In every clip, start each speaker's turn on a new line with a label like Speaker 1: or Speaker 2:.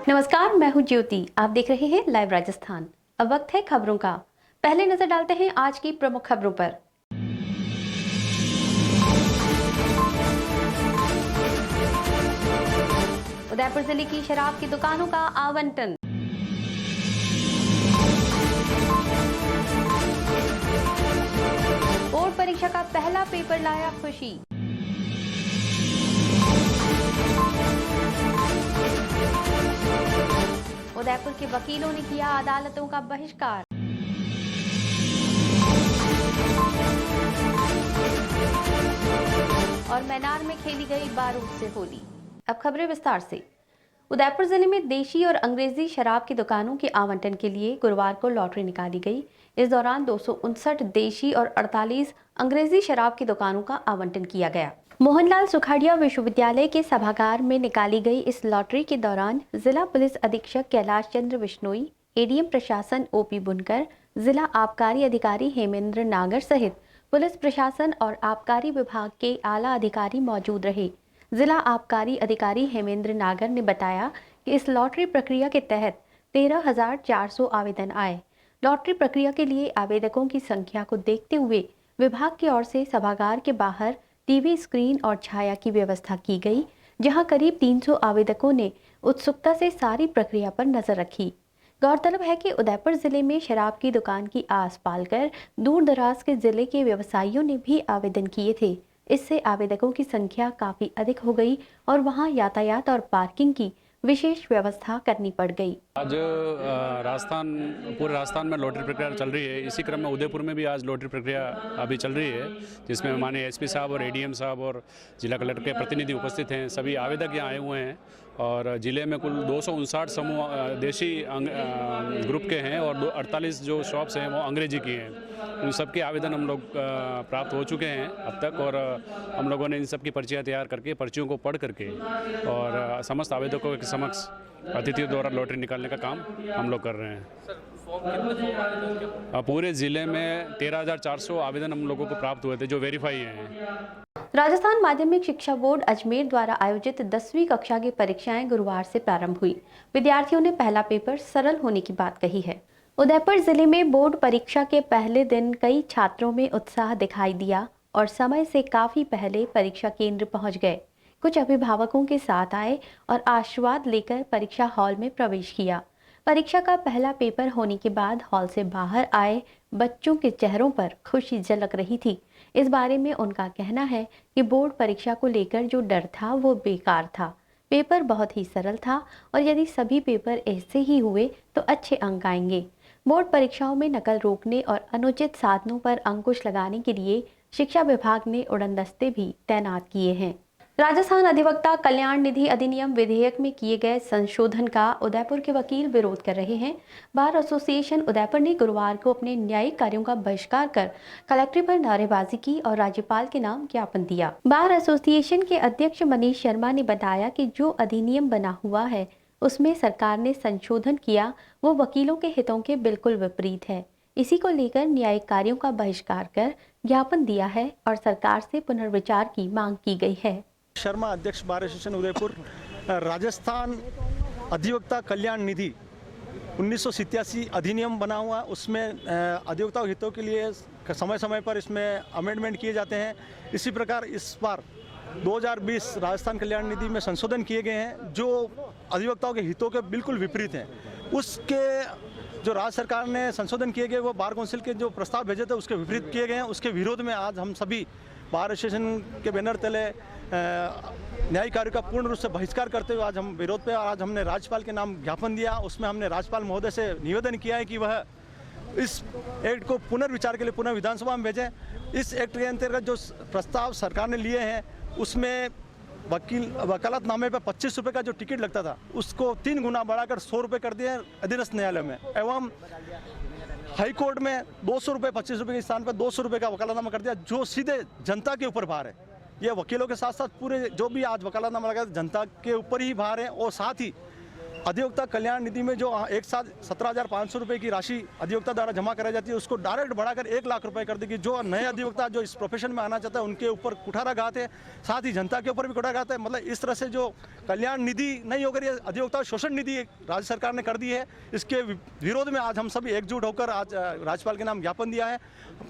Speaker 1: नमस्कार, मैं हूं ज्योति। आप देख रहे हैं लाइव राजस्थान। अब वक्त है खबरों का। पहले नजर डालते हैं आज की प्रमुख खबरों पर। उदयपुर जिले की शराब की दुकानों का आवंटन। बोर्ड परीक्षा का पहला पेपर लाया खुशी। उदयपुर के वकीलों ने किया अदालतों का बहिष्कार। और मैनार में खेली गई बारूद से होली। अब खबरें विस्तार से। उदयपुर जिले में देशी और अंग्रेजी शराब की दुकानों के आवंटन के लिए गुरुवार को लॉटरी निकाली गई। इस दौरान 259 देशी और 48 अंग्रेजी शराब की दुकानों का आवंटन किया गया। मोहनलाल सुखाड़िया विश्वविद्यालय के सभागार में निकाली गई इस लॉटरी के दौरान जिला पुलिस अधीक्षक कैलाश चंद्र बिश्नोई, एडीएम प्रशासन ओपी बुनकर, जिला आबकारी अधिकारी हेमेंद्र नागर सहित पुलिस प्रशासन और आबकारी विभाग के आला अधिकारी मौजूद रहे। जिला आबकारी अधिकारी हेमेंद्र नागर ने बताया कि इस लॉटरी प्रक्रिया के तहत 13,400 आवेदन आए। लॉटरी प्रक्रिया के लिए आवेदकों की संख्या को देखते हुए विभाग की ओर से सभागार के बाहर टीवी स्क्रीन और छाया की व्यवस्था की गई, जहां करीब 300 आवेदकों ने उत्सुकता से सारी प्रक्रिया पर नजर रखी। गौरतलब है कि उदयपुर जिले में शराब की दुकान की आस पालकर दूर दराज के जिले के व्यवसायियों ने भी आवेदन किए थे। इससे आवेदकों की संख्या काफी अधिक हो गई और वहां यातायात और पार्किंग की विशेष व्यवस्था करनी पड़ गई।
Speaker 2: आज पूरे राजस्थान में लॉटरी प्रक्रिया चल रही है। इसी क्रम में उदयपुर में भी आज लॉटरी प्रक्रिया अभी चल रही है, जिसमें माननीय एसपी साहब और एडीएम साहब और जिला कलेक्टर के प्रतिनिधि उपस्थित हैं। सभी आवेदक यहाँ आए हुए हैं और जिले में कुल 259 समूह देशी ग्रुप के हैं और 48 जो शॉप्स हैं वो अंग्रेजी की हैं। उन सब के आवेदन हम लोग प्राप्त हो चुके हैं अब तक और हम लोगों ने इन सब की पर्चियाँ तैयार करके पर्चियों को पढ़ करके और समस्त आवेदकों के समक्ष अतिथियों द्वारा लॉटरी निकालने का काम हम लोग कर रहे हैं। पूरे जिले में 13,400 आवेदन हम लोगों को प्राप्त हुए थे जो वेरीफाई हैं।
Speaker 1: राजस्थान माध्यमिक शिक्षा बोर्ड अजमेर द्वारा आयोजित 10वीं कक्षा की परीक्षाएं गुरुवार से प्रारंभ हुई। विद्यार्थियों ने पहला पेपर सरल होने की बात कही है। उदयपुर जिले में बोर्ड परीक्षा के पहले दिन कई छात्रों में उत्साह दिखाई दिया और समय से काफी पहले परीक्षा केंद्र पहुंच गए। कुछ अभिभावकों के साथ आए और आशीर्वाद लेकर परीक्षा हॉल में प्रवेश किया। परीक्षा का पहला पेपर होने के बाद हॉल से बाहर आए बच्चों के चेहरों पर खुशी झलक रही थी। इस बारे में उनका कहना है कि बोर्ड परीक्षा को लेकर जो डर था वो बेकार था। पेपर बहुत ही सरल था और यदि सभी पेपर ऐसे ही हुए तो अच्छे अंक आएंगे। बोर्ड परीक्षाओं में नकल रोकने और अनुचित साधनों पर अंकुश लगाने के लिए शिक्षा विभाग ने उड़नदस्ते भी तैनात किए हैं। राजस्थान अधिवक्ता कल्याण निधि अधिनियम विधेयक में किए गए संशोधन का उदयपुर के वकील विरोध कर रहे हैं। बार एसोसिएशन उदयपुर ने गुरुवार को अपने न्यायिक कार्यों का बहिष्कार कर कलेक्ट्रेट पर नारेबाजी की और राज्यपाल के नाम ज्ञापन दिया। बार एसोसिएशन के अध्यक्ष मनीष शर्मा ने बताया कि जो अधिनियम बना हुआ है उसमें सरकार ने संशोधन किया वो वकीलों के हितों के बिल्कुल विपरीत है। इसी को लेकर न्यायिक कार्यों का बहिष्कार कर ज्ञापन दिया है और सरकार से पुनर्विचार की मांग की गई है।
Speaker 3: शर्मा, अध्यक्ष बार एसोसिएशन उदयपुर। राजस्थान अधिवक्ता कल्याण निधि 1987 अधिनियम बना हुआ, उसमें अधिवक्ता हितों के लिए समय समय पर इसमें अमेंडमेंट किए जाते हैं। इसी प्रकार इस बार 2020 राजस्थान कल्याण निधि में संशोधन किए गए हैं जो अधिवक्ताओं के हितों के बिल्कुल विपरीत हैं। उसके जो राज्य सरकार ने संशोधन किए गए वो बार काउंसिल के जो प्रस्ताव भेजे थे उसके विपरीत किए गए हैं। उसके विरोध में आज हम सभी बार एसोसिएशन के बैनर तले न्यायिक कार्य का पूर्ण रूप से बहिष्कार करते हुए आज हम विरोध पे और आज हमने राज्यपाल के नाम ज्ञापन दिया। उसमें हमने राज्यपाल महोदय से निवेदन किया है कि वह इस एक्ट को पुनर्विचार के लिए पुनः विधानसभा में भेजें। इस एक्ट के अंतर्गत जो प्रस्ताव सरकार ने लिए हैं उसमें वकालतनामे पर 25 रुपये का जो टिकट लगता था उसको 3 गुना बढ़ाकर 100 रुपये कर दिए अधीनस्थ न्यायालय में, एवं हाई कोर्ट में 200 रुपये 25 रुपये के स्थान पर 200 रुपये का वकालतनामा कर दिया, जो सीधे जनता के ऊपर भार है। ये वकीलों के साथ साथ पूरे जो भी आज वकालतनामा लगा जनता के ऊपर ही भार है। और साथ ही अधिवक्ता कल्याण निधि में जो एक साथ 17,500 रुपये की राशि अधिवक्ता द्वारा जमा कराई जाती है उसको डायरेक्ट बढ़ाकर 1 लाख रुपए कर देगी। जो नए अधिवक्ता जो इस प्रोफेशन में आना चाहता है उनके ऊपर कुठाराघात है, साथ ही जनता के ऊपर भी कुठाराघात है। मतलब इस तरह से जो कल्याण निधि नहीं होकर ये अधिवक्ता शोषण निधि राज्य सरकार ने कर दी है। इसके विरोध में आज हम सभी एकजुट होकर आज राज्यपाल के नाम ज्ञापन दिया है।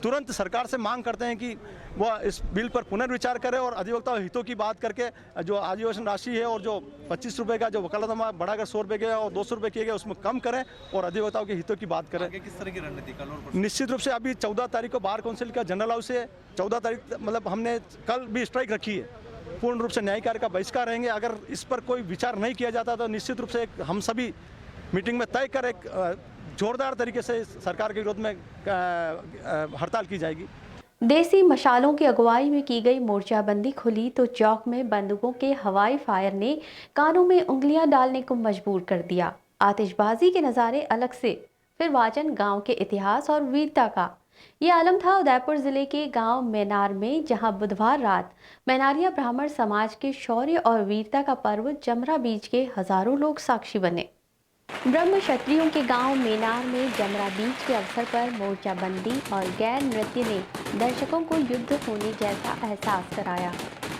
Speaker 3: तुरंत सरकार से मांग करते हैं कि वह इस बिल पर पुनर्विचार करे और अधिवक्ता हितों की बात करके जो आजीवन राशि है और जो 25 रुपये का जो वकालतनामा बढ़ाकर 100 रुपये किया और 200 रुपये किए गए उसमें कम करें और अधिवक्ताओं के हितों की बात करें।
Speaker 4: आगे किस तरह की रणनीति कल और
Speaker 3: निश्चित रूप से अभी 14 तारीख को बार काउंसिल का जनरल हाउस है। 14 तारीख मतलब हमने कल भी स्ट्राइक रखी है। पूर्ण रूप से न्यायिक कार्य का बहिष्कार रहेंगे। अगर इस पर कोई विचार नहीं किया जाता तो निश्चित रूप से हम सभी मीटिंग में तय कर एक जोरदार तरीके से सरकार के विरोध में हड़ताल की जाएगी।
Speaker 1: देसी मशालों की अगुवाई में की गई मोर्चाबंदी खुली तो चौक में बंदूकों के हवाई फायर ने कानों में उंगलियां डालने को मजबूर कर दिया। आतिशबाजी के नज़ारे अलग से, फिर वाचन गांव के इतिहास और वीरता का। ये आलम था उदयपुर जिले के गांव मैनार में, जहां बुधवार रात मैनारिया ब्राह्मण समाज के शौर्य और वीरता का पर्व जमरा बीज के हजारों लोग साक्षी बने। ब्रह्म क्षत्रियों के गांव मेनार में जमरा बीज के अवसर पर मोर्चाबंदी और गैर नृत्य ने दर्शकों को युद्ध होने जैसा एहसास कराया।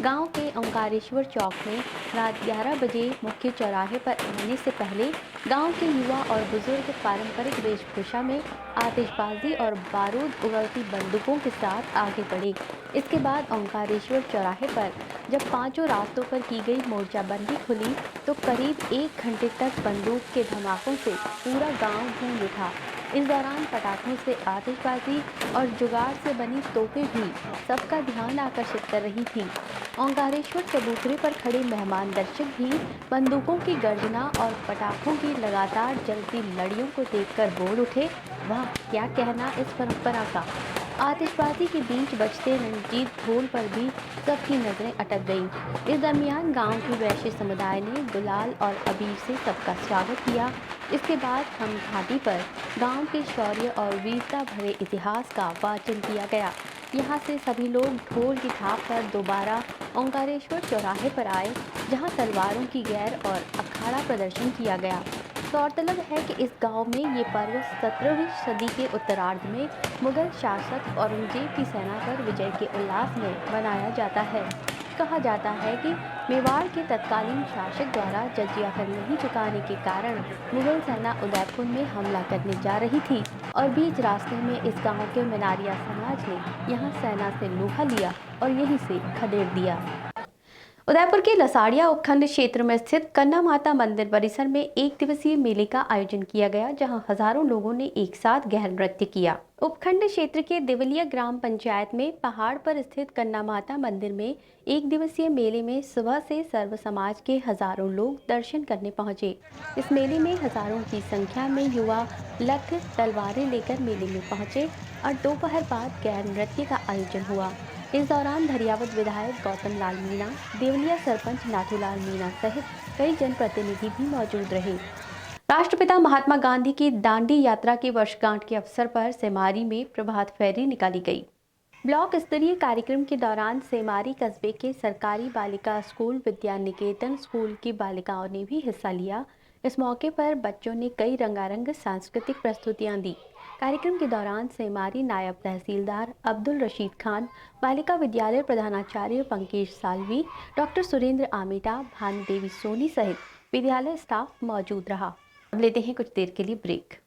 Speaker 1: गांव के ओंकारेश्वर चौक में रात 11 बजे मुख्य चौराहे पर आने से पहले गांव के युवा और बुजुर्ग पारंपरिक वेशभूषा में आतिशबाजी और बारूद उगलती बंदूकों के साथ आगे बढ़े। इसके बाद ओंकारेश्वर चौराहे पर जब पांचों रास्तों पर की गई मोर्चाबंदी खुली तो करीब 1 घंटे तक बंदूक के धमाकों से पूरा गांव गूंज उठा। इस दौरान पटाखों से आतिशबाजी और जुगाड़ से बनी तोपें भी सबका ध्यान आकर्षित कर रही थीं। ओंकारेश्वर चबूतरे पर खड़े मेहमान दर्शक भी बंदूकों की गर्जना और पटाखों की लगातार जलती लड़ियों को देखकर बोल उठे, वाह क्या कहना इस परंपरा का। आतिशबाजी के बीच बजते रंजीत ढोल पर भी सबकी नजरें अटक गईं। इस दरमियान गांव के वैश्य समुदाय ने गुलाल और अबीर से सबका स्वागत किया। इसके बाद हम घाटी पर गांव के शौर्य और वीरता भरे इतिहास का वाचन किया गया। यहाँ से सभी लोग ढोल की थाप पर दोबारा ओंकारेश्वर चौराहे पर आए, जहाँ तलवारों की गैर और अखाड़ा प्रदर्शन किया गया। गौरतलब है कि इस गांव में ये पर्व 17वीं सदी के उत्तरार्ध में मुगल शासक औरंगजेब की सेना पर विजय के उल्लास में मनाया जाता है। कहा जाता है कि मेवाड़ के तत्कालीन शासक द्वारा जजिया कर नहीं चुकाने के कारण मुगल सेना उदयपुर में हमला करने जा रही थी और बीच रास्ते में इस गांव के मनारिया समाज ने यहां सेना से लोहा लिया और यहीं से खदेड़ दिया। उदयपुर के लसाड़िया उपखंड क्षेत्र में स्थित कन्ना माता मंदिर परिसर में 1 दिवसीय मेले का आयोजन किया गया, जहां हजारों लोगों ने एक साथ गहन नृत्य किया। उपखंड क्षेत्र के देवलिया ग्राम पंचायत में पहाड़ पर स्थित कन्ना माता मंदिर में 1 दिवसीय मेले में सुबह से सर्व समाज के हजारों लोग दर्शन करने पहुंचे। इस मेले में हजारों की संख्या में युवा लठ तलवारें लेकर मेले में पहुंचे और दोपहर बाद गैर नृत्य का आयोजन हुआ। इस दौरान धरियावत विधायक गौतम लाल मीणा, देवलिया सरपंच नाथूलाल मीणा सहित कई जनप्रतिनिधि भी मौजूद रहे। राष्ट्रपिता महात्मा गांधी की दांडी यात्रा की वर्षगांठ के अवसर पर सेमारी में प्रभात फेरी निकाली गई। ब्लॉक स्तरीय कार्यक्रम के दौरान सेमारी कस्बे के सरकारी बालिका स्कूल विद्या निकेतन स्कूल की बालिकाओं ने भी हिस्सा लिया। इस मौके पर बच्चों ने कई रंगारंग सांस्कृतिक प्रस्तुतियां दी। कार्यक्रम के दौरान सेमारी नायब तहसीलदार अब्दुल रशीद खान, बालिका विद्यालय प्रधानाचार्य पंकज सालवी, डॉक्टर सुरेंद्र आमेटा, भानु देवी सोनी सहित विद्यालय स्टाफ मौजूद रहा। अब लेते हैं कुछ देर के लिए ब्रेक।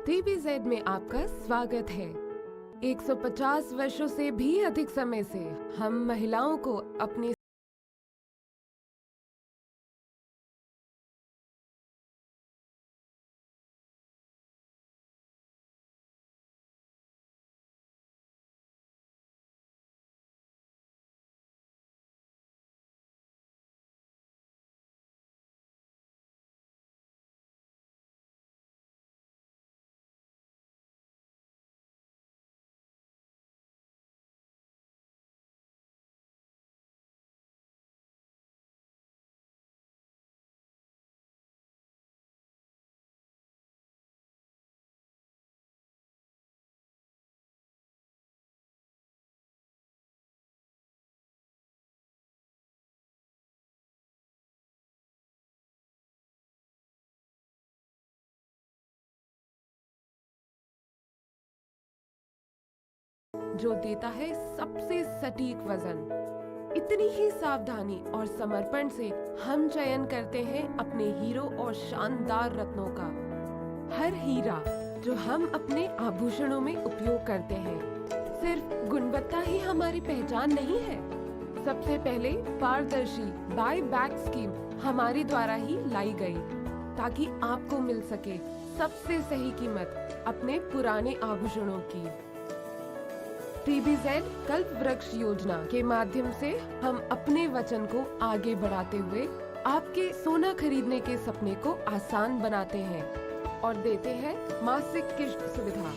Speaker 5: TVZ में आपका स्वागत है। 150 वर्षों से भी अधिक समय से हम महिलाओं को अपनी जो देता है सबसे सटीक वजन। इतनी ही सावधानी और समर्पण से हम चयन करते हैं अपने हीरो और शानदार रत्नों का। हर हीरा जो हम अपने आभूषणों में उपयोग करते हैं, सिर्फ गुणवत्ता ही हमारी पहचान नहीं है। सबसे पहले पारदर्शी बाय बैक स्कीम हमारी द्वारा ही लाई गई, ताकि आपको मिल सके सबसे सही कीमत अपने पुराने आभूषणों की। TBZ कल्प वृक्ष योजना के माध्यम से हम अपने वचन को आगे बढ़ाते हुए आपके सोना खरीदने के सपने को आसान बनाते हैं और देते हैं मासिक किश्त सुविधा।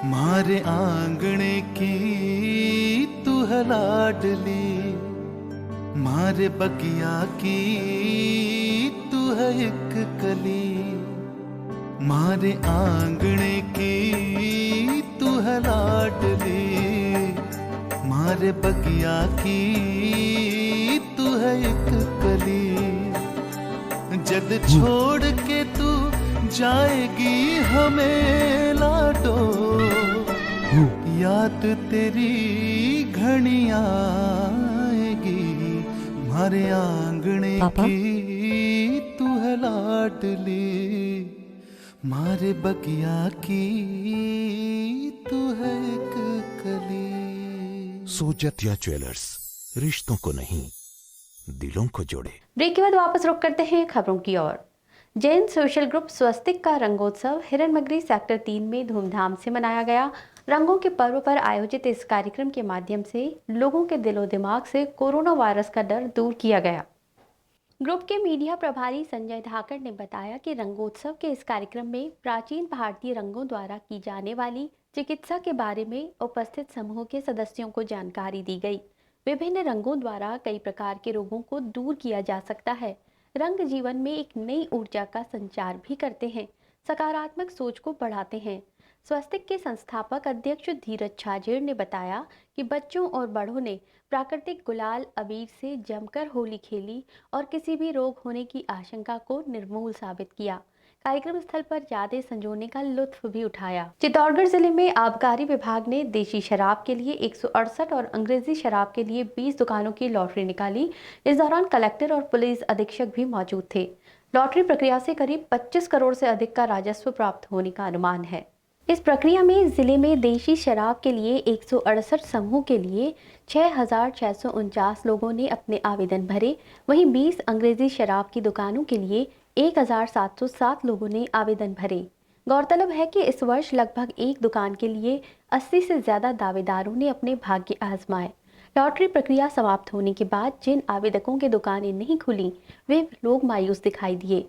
Speaker 4: मारे आंगणे की तू है लाडली, मारे बगिया की तू है एक कली। मारे आंगणे की तू है लाडली, मारे बगिया की तू है एक कली। जद छोड़ के तू जाएगी हमें लाडो, याद तेरी घनी आएगी। मारे आंगणे की तू है लाडली, मारे बगिया की तू है एक कली।
Speaker 6: सोजतिया ज्वेलर्स, रिश्तों को नहीं दिलों को जोड़े।
Speaker 1: ब्रेक के बाद वापस रुक करते हैं खबरों की ओर। जैन सोशल ग्रुप स्वस्तिक का रंगोत्सव हिरणमगरी सेक्टर 3 में धूमधाम से मनाया गया। रंगों के पर्व पर आयोजित इस कार्यक्रम के माध्यम से लोगों के दिलो दिमाग से कोरोना वायरस का डर दूर किया गया। ग्रुप के मीडिया प्रभारी संजय धाकड़ ने बताया कि रंगोत्सव के इस कार्यक्रम में प्राचीन भारतीय रंगों द्वारा की जाने वाली चिकित्सा के बारे में उपस्थित समूह के सदस्यों को जानकारी दी गई। विभिन्न रंगों द्वारा कई प्रकार के रोगों को दूर किया जा सकता है। रंग जीवन में एक नई ऊर्जा का संचार भी करते हैं, सकारात्मक सोच को बढ़ाते हैं। स्वस्तिक के संस्थापक अध्यक्ष धीरज छाजेड़ ने बताया कि बच्चों और बड़ों ने प्राकृतिक गुलाल अबीर से जमकर होली खेली और किसी भी रोग होने की आशंका को निर्मूल साबित किया। कार्यक्रम स्थल पर यादें संजोने का लुत्फ भी उठाया। चित्तौड़गढ़ जिले में आबकारी विभाग ने देशी शराब के लिए 168 और अंग्रेजी शराब के लिए 20 दुकानों की लॉटरी निकाली। इस दौरान कलेक्टर और पुलिस अधीक्षक भी मौजूद थे। लॉटरी प्रक्रिया से करीब 25 करोड़ से अधिक का राजस्व प्राप्त होने का अनुमान है। इस प्रक्रिया में जिले में देशी शराब के लिए 168 समूह के लिए 6,649 लोगों ने अपने आवेदन भरे। वहीं 20 अंग्रेजी शराब की दुकानों के लिए 1,707 लोगों ने आवेदन भरे। गौरतलब है कि इस वर्ष लगभग एक दुकान के लिए 80 से ज्यादा दावेदारों ने अपने भाग्य आजमाए। लॉटरी प्रक्रिया समाप्त होने के बाद जिन आवेदकों की दुकानें नहीं खुली, वे लोग मायूस दिखाई दिए।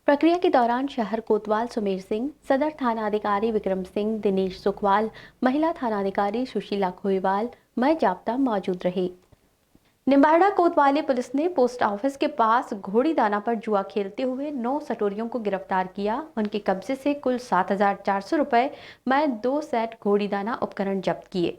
Speaker 1: प्रक्रिया के दौरान शहर कोतवाल सुमेर सिंह, सदर थानाधिकारी विक्रम सिंह, दिनेश सुखवाल, महिला थानाधिकारी सुशीला खोईवाल, मय जाप्ता मौजूद रहे। निम्बाड़ा कोतवाली पुलिस ने पोस्ट ऑफिस के पास घोड़ी दाना पर जुआ खेलते हुए 9 सटोरियों को गिरफ्तार किया। उनके कब्जे से कुल 7,400 रुपए में 2 सेट घोड़ी दाना उपकरण जब्त किए।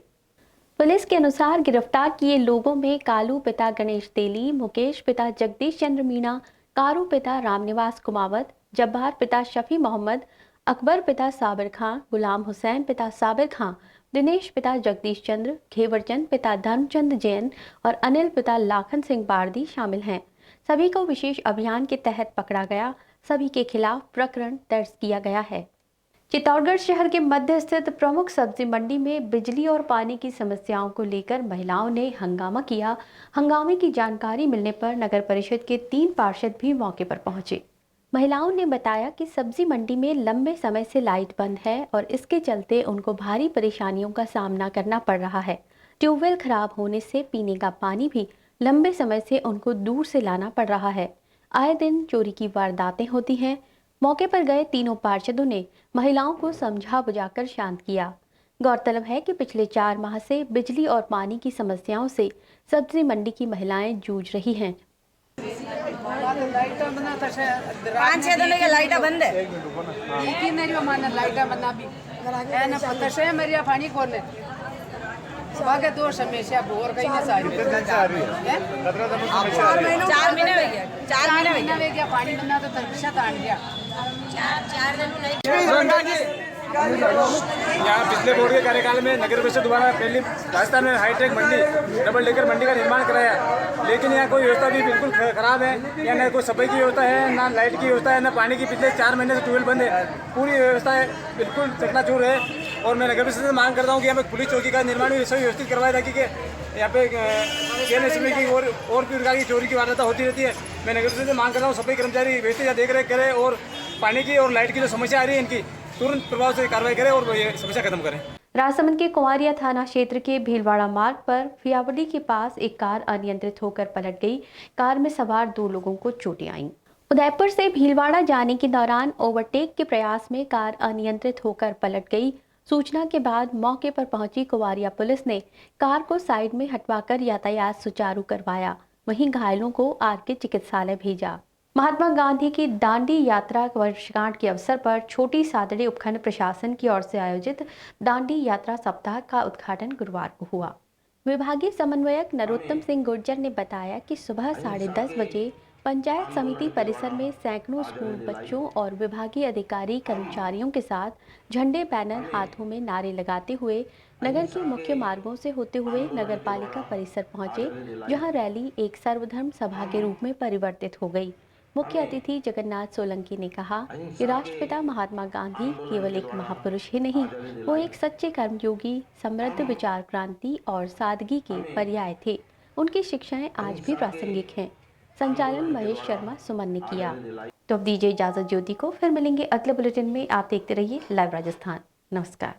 Speaker 1: पुलिस के अनुसार गिरफ्तार किए लोगों में कालू पिता गणेश तेली, मुकेश पिता जगदीश चंद्र मीणा, कारू पिता रामनिवास कुमावत, जब्बार पिता शफी मोहम्मद, अकबर पिता साबिर खां, गुलाम हुसैन पिता साबिर खां, दिनेश पिता जगदीश चंद्र, घेवरचंद पिता धर्मचंद जैन और अनिल पिता लाखन सिंह बारदी शामिल हैं। सभी को विशेष अभियान के तहत पकड़ा गया। सभी के खिलाफ प्रकरण दर्ज किया गया है। चित्तौड़गढ़ शहर के मध्य स्थित प्रमुख सब्जी मंडी में बिजली और पानी की समस्याओं को लेकर महिलाओं ने हंगामा किया। हंगामे की जानकारी मिलने पर नगर परिषद के 3 पार्षद भी मौके पर पहुंचे। महिलाओं ने बताया कि सब्जी मंडी में लंबे समय से लाइट बंद है और इसके चलते उनको भारी परेशानियों का सामना करना पड़ रहा है। ट्यूबवेल खराब होने से पीने का पानी भी लंबे समय से उनको दूर से लाना पड़ रहा है। आए दिन चोरी की वारदातें होती हैं। मौके पर गए तीनों पार्षदों ने महिलाओं को समझा बुझाकर शांत किया। गौरतलब है कि पिछले 4 माह से बिजली और पानी की समस्याओं से सब्जी मंडी की महिलाएं जूझ रही हैं।
Speaker 7: 5-6 दिनों की लाइट बंद है। बाकी 2 समस्या बोर कहीं ना सारी 4 महीने हो गया। 4 महीने हो गया पानी बंदा तो तरबिशा तान गया। 4 दिन
Speaker 8: यहाँ पिछले बोर्ड के कार्यकाल में नगर परिषद द्वारा पहली राजस्थान में हाईटेक मंडी डबल डेकर मंडी का निर्माण कराया, लेकिन यहाँ कोई व्यवस्था भी बिल्कुल खराब है। यहाँ न कोई सफाई की व्यवस्था है, ना लाइट की व्यवस्था है, ना पानी की। पिछले 4 महीने से ट्यूबवेल बंद है। पूरी व्यवस्था है बिल्कुल चकनाचूर है। और मैं नगर परिषद से मांग करता हूँ कि यहाँ पे पुलिस चौकी का निर्माण भी सभी व्यवस्थित करवाया ताकि यहाँ पे CNSB की और भी प्रकार की चोरी की वारदात होती रहती है। मैं नगर परिषद से मांग करता हूँ सफाई कर्मचारी व्यवस्थित देख रेख करें और पानी की और लाइट की जो समस्या आ रही है इनकी तुरंत प्रभाव से कार्रवाई करें और ये समस्या खत्म करें।
Speaker 1: राजसमंद के कुंवारिया थाना क्षेत्र के भीलवाड़ा मार्ग पर फियावड़ी के पास एक कार अनियंत्रित होकर पलट गई। कार में सवार 2 लोगों को चोटें आईं। उदयपुर से भीलवाड़ा जाने के दौरान ओवरटेक के प्रयास में कार अनियंत्रित होकर पलट गई। सूचना के बाद मौके पर पहुंची कुंवारिया पुलिस ने कार को साइड में हटवाकर यातायात सुचारू करवाया। वहीं घायलों को आरके चिकित्सालय भेजा। महात्मा गांधी की दांडी यात्रा वर्षगांठ के अवसर पर छोटी सादड़ी उपखंड प्रशासन की ओर से आयोजित दांडी यात्रा सप्ताह का उद्घाटन गुरुवार को हुआ। विभागीय समन्वयक नरोत्तम सिंह गुर्जर ने बताया कि सुबह 10:30 बजे पंचायत समिति परिसर में सैकड़ों स्कूल बच्चों और विभागीय अधिकारी कर्मचारियों के साथ झंडे बैनर हाथों में नारे लगाते हुए नगर के मुख्य मार्गों से होते हुए नगर पालिका परिसर पहुंचे, जहां रैली एक सर्वधर्म सभा के रूप में परिवर्तित हो गई। मुख्य अतिथि जगन्नाथ सोलंकी ने कहा कि राष्ट्रपिता महात्मा गांधी केवल एक महापुरुष ही नहीं, वो एक सच्चे कर्मयोगी, समृद्ध विचार क्रांति और सादगी के पर्याय थे। उनकी शिक्षाएं आज भी प्रासंगिक हैं। संचालन महेश शर्मा सुमन ने किया। तो अब दीजिए इजाजत ज्योति को, फिर मिलेंगे अगले बुलेटिन में। आप देखते रहिए लाइव राजस्थान। नमस्कार।